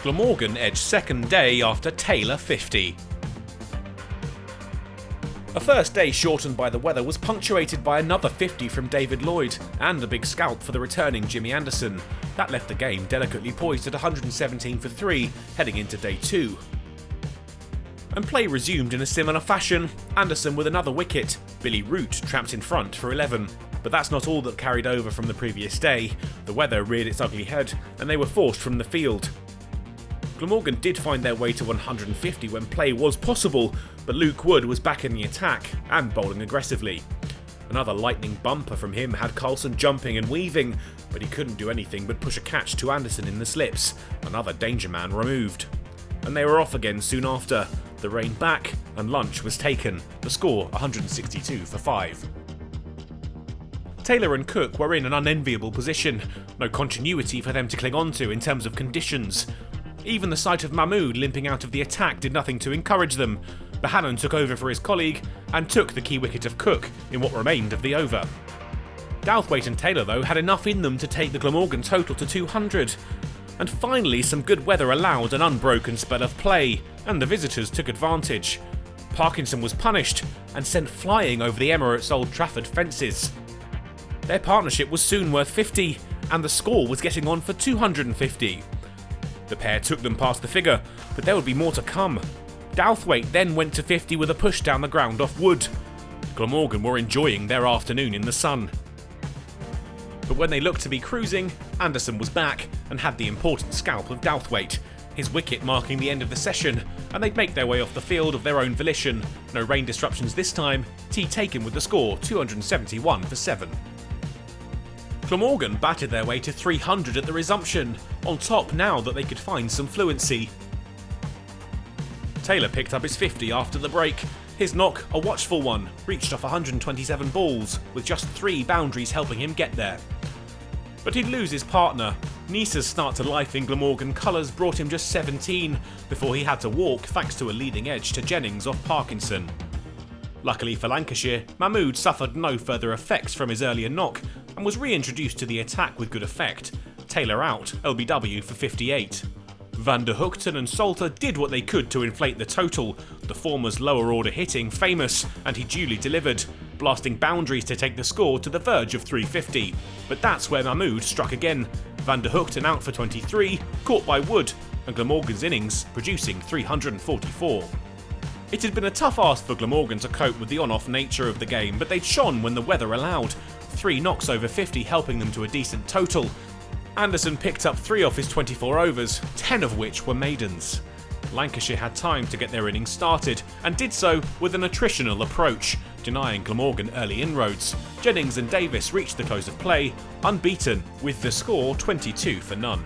Glamorgan edged second day after Taylor 50. A first day shortened by the weather was punctuated by another 50 from David Lloyd and a big scalp for the returning Jimmy Anderson. That left the game delicately poised at 117 for 3 heading into day 2. And play resumed in a similar fashion, Anderson with another wicket, Billy Root trapped in front for 11. But that's not all that carried over from the previous day. The weather reared its ugly head and they were forced from the field. Glamorgan did find their way to 150 when play was possible, but Luke Wood was back in the attack and bowling aggressively. Another lightning bumper from him had Carlson jumping and weaving, but he couldn't do anything but push a catch to Anderson in the slips, another danger man removed. And they were off again soon after, the rain back and lunch was taken, the score 162 for 5. Taylor and Cook were in an unenviable position, no continuity for them to cling on to in terms of conditions. Even the sight of Mahmood limping out of the attack did nothing to encourage them. Bohannon took over for his colleague and took the key wicket of Cook in what remained of the over. Douthwaite and Taylor though had enough in them to take the Glamorgan total to 200. And finally some good weather allowed an unbroken spell of play, and the visitors took advantage. Parkinson was punished and sent flying over the Emirates Old Trafford fences. Their partnership was soon worth 50, and the score was getting on for 250. The pair took them past the figure, but there would be more to come. Douthwaite then went to 50 with a push down the ground off Wood. Glamorgan were enjoying their afternoon in the sun. But when they looked to be cruising, Anderson was back and had the important scalp of Douthwaite, his wicket marking the end of the session, and they'd make their way off the field of their own volition. No rain disruptions this time, tea taken with the score 271 for 7. Glamorgan batted their way to 300 at the resumption, on top now that they could find some fluency. Taylor picked up his 50 after the break. His knock, a watchful one, reached off 127 balls, with just 3 boundaries helping him get there. But he'd lose his partner. Nisa's start to life in Glamorgan colours brought him just 17, before he had to walk thanks to a leading edge to Jennings off Parkinson. Luckily for Lancashire, Mahmood suffered no further effects from his earlier knock, and was reintroduced to the attack with good effect. Taylor out, LBW for 58. Van der Hoogten and Salter did what they could to inflate the total, the former's lower order hitting famous, and he duly delivered, blasting boundaries to take the score to the verge of 350. But that's where Mahmood struck again, Van der Hoogten out for 23, caught by Wood, and Glamorgan's innings producing 344. It had been a tough ask for Glamorgan to cope with the on-off nature of the game, but they'd shone when the weather allowed, 3 knocks over 50 helping them to a decent total. Anderson picked up 3 off his 24 overs, 10 of which were maidens. Lancashire had time to get their innings started, and did so with an attritional approach, denying Glamorgan early inroads. Jennings and Davis reached the close of play, unbeaten, with the score 22 for none.